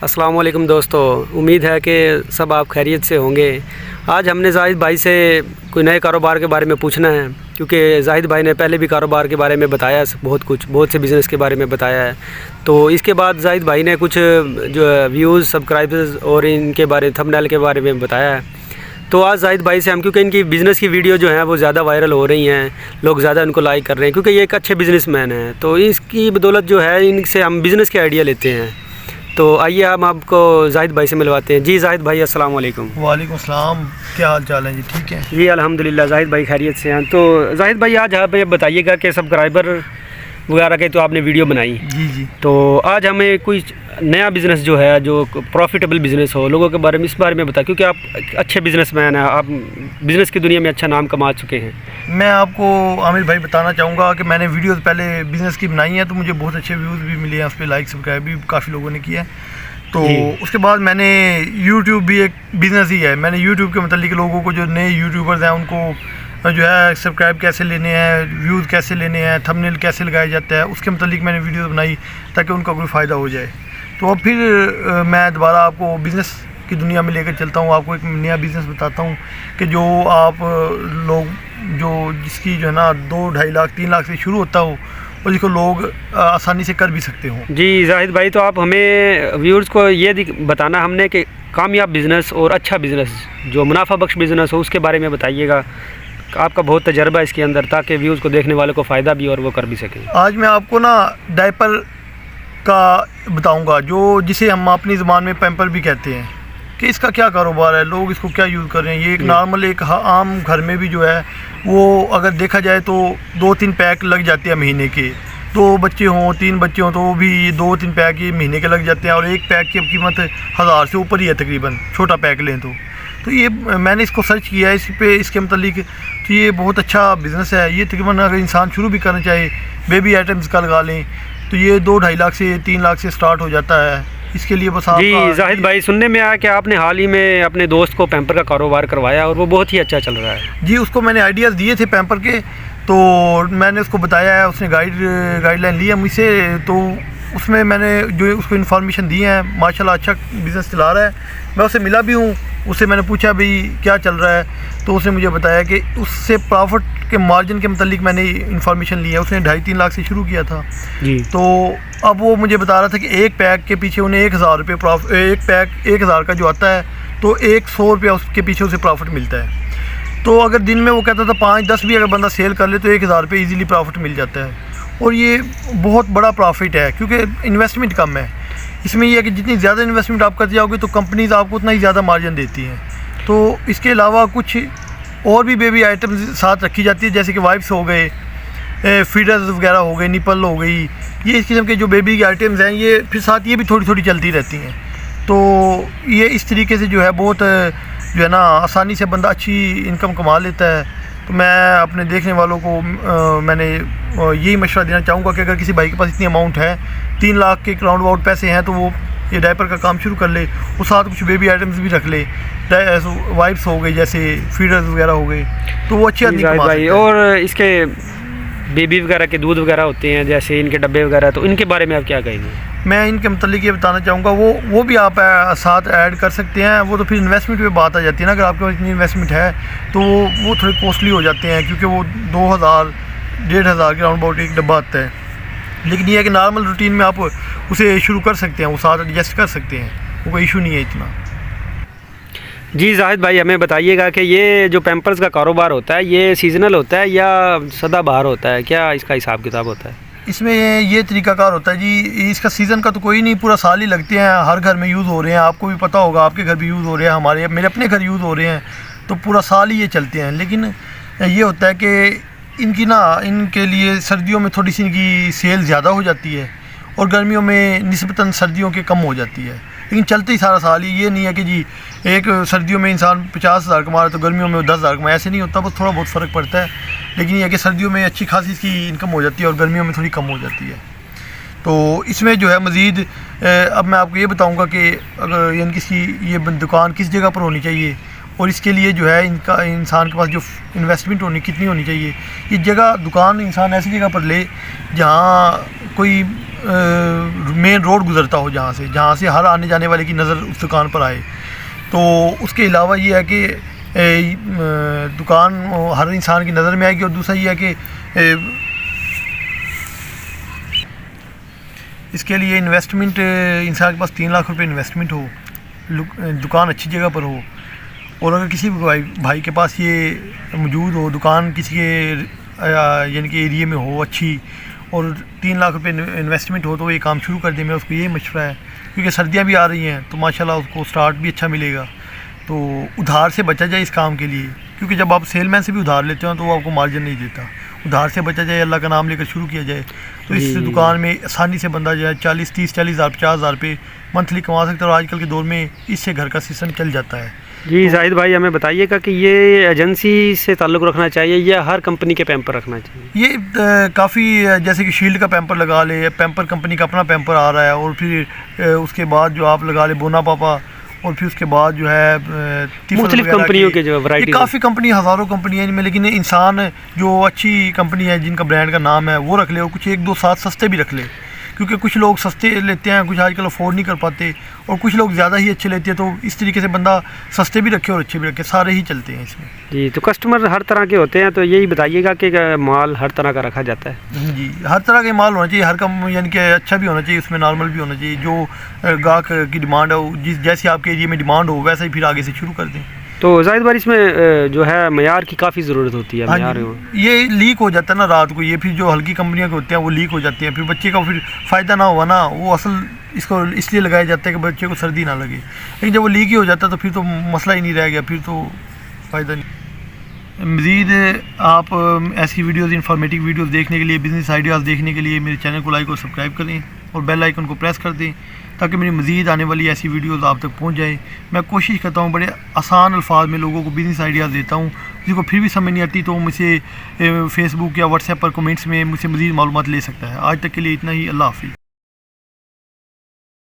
अस्सलाम वालेकुम दोस्तों, उम्मीद है कि सब आप खैरियत से होंगे। आज हमने जाहिद भाई से कोई नए कारोबार के बारे में पूछना है, क्योंकि जाहिद भाई ने पहले भी कारोबार के बारे में बताया, बहुत से बिज़नेस के बारे में बताया है। तो इसके बाद जाहिद भाई ने कुछ जो व्यूज़, सब्सक्राइबर्स और इनके बारे, थंबनेल के बारे में बताया है। तो आज जाहिद भाई से हम, क्योंकि इनकी बिज़नेस की वीडियो जो है वो ज़्यादा वायरल हो रही हैं, लोग ज़्यादा इनको लाइक कर रहे हैं, क्योंकि ये एक अच्छे बिज़नेसमैन हैं। तो इसकी बदौलत जो है इनसे हम बिज़नेस के आइडिया लेते हैं। तो आइए हम आपको जाहिद भाई से मिलवाते हैं। जी जाहिद भाई, अस्सलाम वालेकुम। वालेकुम सलाम, क्या हाल चाल है जी? ठीक है जी अल्हम्दुलिल्लाह, जाहिद भाई खैरियत से हैं। तो जाहिद भाई आज हमें बताइएगा कि सब्सक्राइबर वगैरह के तो आपने वीडियो बनाई जी। तो आज हमें कोई नया बिज़नेस जो है, जो प्रॉफिटेबल बिज़नेस हो, लोगों के बारे में, इस बारे में बताएं, क्योंकि आप अच्छे बिज़नेसमैन हैं, आप बिज़नेस की दुनिया में अच्छा नाम कमा चुके हैं। मैं आपको आमिर भाई बताना चाहूँगा कि मैंने वीडियोस पहले बिज़नेस की बनाई हैं, तो मुझे बहुत अच्छे व्यूज़ भी मिले हैं, उस पर लाइक सब्सक्राइब भी काफ़ी लोगों ने किया है। तो उसके बाद मैंने यूट्यूब भी एक बिज़नेस ही है। मैंने यूट्यूब के मतलब लोगों को, जो नए यूट्यूबर्स हैं, उनको जो है सब्सक्राइब कैसे लेने हैं, व्यूज़ कैसे लेने हैं, थंबनेल कैसे लगाया जाता है, उसके मतलब मैंने वीडियो बनाई ताकि उनका कोई फ़ायदा हो जाए। तो अब फिर मैं दोबारा आपको बिज़नेस की दुनिया में लेकर चलता हूँ, आपको एक नया बिज़नेस बताता हूँ कि जो आप लोग, जो जिसकी जो है ना 2-2.5 लाख 3 लाख से शुरू होता हो, और जिसको लोग आसानी से कर भी सकते हो। जी जाहिद भाई, तो आप हमें व्यूअर्स को ये बताना हमने कि कामयाब बिज़नेस और अच्छा बिज़नेस, जो मुनाफा बख्श बिज़नेस हो, उसके बारे में बताइएगा। आपका बहुत तजर्बा है इसके अंदर, ताकि व्यूज़ को देखने वालों को फ़ायदा भी और वो कर भी सकें। आज मैं आपको ना डायपर का बताऊंगा, जो जिसे हम अपनी ज़बान में पैम्पर भी कहते हैं, कि इसका क्या कारोबार है, लोग इसको क्या यूज़ कर रहे हैं। ये एक नॉर्मल, एक आम घर में भी जो है वो अगर देखा जाए तो 2-3 पैक लग जाते हैं महीने के। 2 बच्चे हों, 3 बच्चे हों, तो वो भी 2-3 पैक ये महीने के लग जाते हैं, और एक पैक की कीमत 1000 से ऊपर ही है तकरीबन, छोटा पैक लें तो ये मैंने इसको सर्च किया है, इस पे इसके मतलब, तो ये बहुत अच्छा बिज़नेस है। ये तकरीबन अगर इंसान शुरू भी करना चाहे, बेबी आइटम्स का लगा लें, तो ये 2-2.5 लाख से 3 लाख से स्टार्ट हो जाता है। इसके लिए बस जी जाहिद भाई, सुनने में आया कि आपने हाल ही में अपने दोस्त को पैम्पर का कारोबार करवाया और वो बहुत ही अच्छा चल रहा है। जी, उसको मैंने आइडियाज़ दिए थे पैम्पर के, तो मैंने उसको बताया है, उसने गाइडलाइन ली है मुझसे, तो उसमें मैंने जो उसको इन्फॉर्मेशन दी है, माशाल्लाह अच्छा बिज़नेस चला रहा है। मैं उससे मिला भी हूँ, उससे मैंने पूछा भाई क्या चल रहा है, तो उसने मुझे बताया कि उससे प्रॉफिट के मार्जिन के मतलब मैंने इन्फॉर्मेशन ली है। उसने 2.5-3 लाख से शुरू किया था जी। तो अब वो मुझे बता रहा था कि एक पैक के पीछे उन्हें 1000 रुपये प्रॉफिट, एक पैक 1000 का जो आता है, तो 100 रुपया उसके पीछे उसे प्रॉफिट मिलता है। तो अगर दिन में वो कहता था 5-10 भी अगर बंदा सेल कर ले तो 1000 रुपये ईज़िली प्रॉफिट मिल जाता है। और ये बहुत बड़ा प्रॉफिट है, क्योंकि इन्वेस्टमेंट कम है इसमें। यह है कि जितनी ज़्यादा इन्वेस्टमेंट आप करते जाओगे तो कंपनीज़ आपको उतना ही ज़्यादा मार्जिन देती हैं। तो इसके अलावा कुछ और भी बेबी आइटम्स साथ रखी जाती है, जैसे कि वाइप्स हो गए, फीडर्स वगैरह हो गए, निपल हो गई, ये इस किस्म के जो बेबी के आइटम्स हैं, ये फिर साथ ये भी थोड़ी थोड़ी चलती रहती हैं। तो ये इस तरीके से जो है बहुत जो है ना आसानी से बंदा अच्छी इनकम कमा लेता है। तो मैं अपने देखने वालों को मैंने यही मशवरा देना चाहूँगा कि अगर किसी भाई के पास इतनी अमाउंट है, 3 लाख के राउंड अबाउट पैसे हैं, तो वो ये डायपर का काम शुरू कर ले, और साथ कुछ बेबी आइटम्स भी रख ले, वाइप्स हो गई, जैसे फीडर्स वगैरह हो गए, तो वो अच्छी आदमी कमा सकता है। और इसके बेबी वगैरह के दूध वगैरह होते हैं, जैसे इनके डब्बे वगैरह, तो इनके बारे में आप क्या कहेंगे? मैं इनके मतलब ये बताना चाहूँगा, वो भी आप साथ ऐड कर सकते हैं। वो तो फिर इन्वेस्टमेंट पे बात आ जाती है ना, अगर आपके पास इतनी इन्वेस्टमेंट है तो वो थोड़े कॉस्टली हो जाते हैं, क्योंकि वो 2000-1500 के राउंड अबाउट एक डब्बा आता है। लेकिन ये है कि नॉर्मल रूटीन में आप उसे शुरू कर सकते हैं, वो साथ एडजस्ट कर सकते हैं, वो कोई इशू नहीं है इतना। जी जाहिद भाई, हमें बताइएगा कि ये जो पैम्पर्स का कारोबार होता है, ये सीजनल होता है या सदाबहार होता है, क्या इसका हिसाब किताब होता है? इसमें ये तरीकाकार होता है जी, इसका सीज़न का तो कोई नहीं, पूरा साल ही लगते हैं, हर घर में यूज़ हो रहे हैं। आपको भी पता होगा, आपके घर भी यूज़ हो रहे हैं, मेरे अपने घर यूज़ हो रहे हैं, तो पूरा साल ही ये चलते हैं। लेकिन ये होता है कि इनके लिए सर्दियों में थोड़ी सी इनकी सेल ज़्यादा हो जाती है, और गर्मियों में निस्बतन सर्दियों के कम हो जाती है। लेकिन चलते ही सारा साल ही, ये नहीं है कि जी एक सर्दियों में इंसान 50,000 कमा रहा है तो गर्मियों में 10,000 कमाए, ऐसे नहीं होता, बस थोड़ा बहुत फ़र्क पड़ता है। लेकिन ये है कि सर्दियों में अच्छी खासी इसकी इनकम हो जाती है, और गर्मियों में थोड़ी कम हो जाती है। तो इसमें जो है मज़ीद अब मैं आपको ये बताऊँगा कि अगर ये दुकान किस जगह पर होनी चाहिए, और इसके लिए जो है इनका इंसान के पास जो इन्वेस्टमेंट कितनी होनी चाहिए। ये जगह दुकान इंसान ऐसी जगह पर ले जहाँ कोई मेन रोड गुजरता हो, जहाँ से हर आने जाने वाले की नज़र उस दुकान पर आए। तो उसके अलावा ये है कि दुकान हर इंसान की नज़र में आएगी। और दूसरा ये है कि इसके लिए इन्वेस्टमेंट, इंसान के पास 3 लाख रुपए इन्वेस्टमेंट हो, दुकान अच्छी जगह पर हो, और अगर किसी भाई के पास ये मौजूद हो, दुकान किसी के यानी कि एरिया में हो अच्छी, और 3 लाख रुपए इन्वेस्टमेंट हो, तो ये काम शुरू कर दे। मेरा उसको यही मशवरा है, क्योंकि सर्दियाँ भी आ रही हैं तो माशाल्लाह उसको स्टार्ट भी अच्छा मिलेगा। तो उधार से बचा जाए इस काम के लिए, क्योंकि जब आप सेलमैन से भी उधार लेते हो तो वो आपको मार्जिन नहीं देता। उधार से बचा जाए, अल्लाह का नाम लेकर शुरू किया जाए, तो इस दुकान में आसानी से बंदा जो है 40 हज़ार 50 हज़ार रुपये मंथली कमा सकता है। और आजकल के दौर में इससे घर का सिस्टम चल जाता है। जी जाहिद भाई, हमें बताइएगा कि ये एजेंसी से ताल्लुक़ रखना चाहिए या हर कंपनी के पैम्पर रखना चाहिए? ये काफ़ी, जैसे कि शील्ड का पैम्पर लगा ले, पैम्पर कंपनी का अपना पैम्पर आ रहा है, और फिर उसके बाद जो आप लगा ले बोना पापा, और फिर उसके बाद जो है मुख्तलिफ कंपनियों के जो वैरायटी, काफ़ी कंपनी, हज़ारों कंपनी है इनमें, लेकिन इंसान जो अच्छी कंपनी है जिनका ब्रांड का नाम है वो रख ले, और कुछ 1-2 साथ सस्ते भी रख ले, क्योंकि कुछ लोग सस्ते लेते हैं, कुछ आजकल अफोर्ड नहीं कर पाते, और कुछ लोग ज़्यादा ही अच्छे लेते हैं। तो इस तरीके से बंदा सस्ते भी रखे और अच्छे भी रखे, सारे ही चलते हैं इसमें। जी, तो कस्टमर हर तरह के होते हैं, तो यही बताइएगा कि माल हर तरह का रखा जाता है? जी, हर तरह के माल होना चाहिए, हर कम यानी कि अच्छा भी होना चाहिए, उसमें नॉर्मल भी होना चाहिए। जो गाहक की डिमांड हो, जैसे आपके एरिया में डिमांड हो वैसे ही फिर आगे से शुरू कर दें। तो जाहिद भाई, इसमें जो है मयार की काफ़ी ज़रूरत होती है। मयार ये लीक हो जाता है ना रात को, ये फिर जो हल्की कंपनियां के होते हैं वो लीक हो जाती हैं, फिर बच्चे का फिर फ़ायदा ना हुआ ना, वो असल इसको इसलिए लगाया जाता है कि बच्चे को सर्दी ना लगे। लेकिन जब वो लीक ही हो जाता है तो फिर तो मसला ही नहीं रह गया, फिर तो फ़ायदा नहीं। मज़ीद आप ऐसी वीडियोज़, इंफॉर्मेटिव वीडियोज़ देखने के लिए, बिज़नेस आइडियाज़ देखने के लिए मेरे चैनल को लाइक और सब्सक्राइब करें, और बेल आइकन को प्रेस कर दें, ताकि मेरी मज़ीद आने वाली ऐसी वीडियोज़ आप तक पहुंच जाए। मैं कोशिश करता हूं बड़े आसान अल्फाज में लोगों को बिज़नेस आइडियाज़ देता हूं, जिसको फिर भी समझ नहीं आती तो मुझसे फेसबुक या व्हाट्सएप पर कमेंट्स में मुझसे मज़ीद मालूमात ले सकता है। आज तक के लिए इतना ही। अल्लाह हाफ़िज़।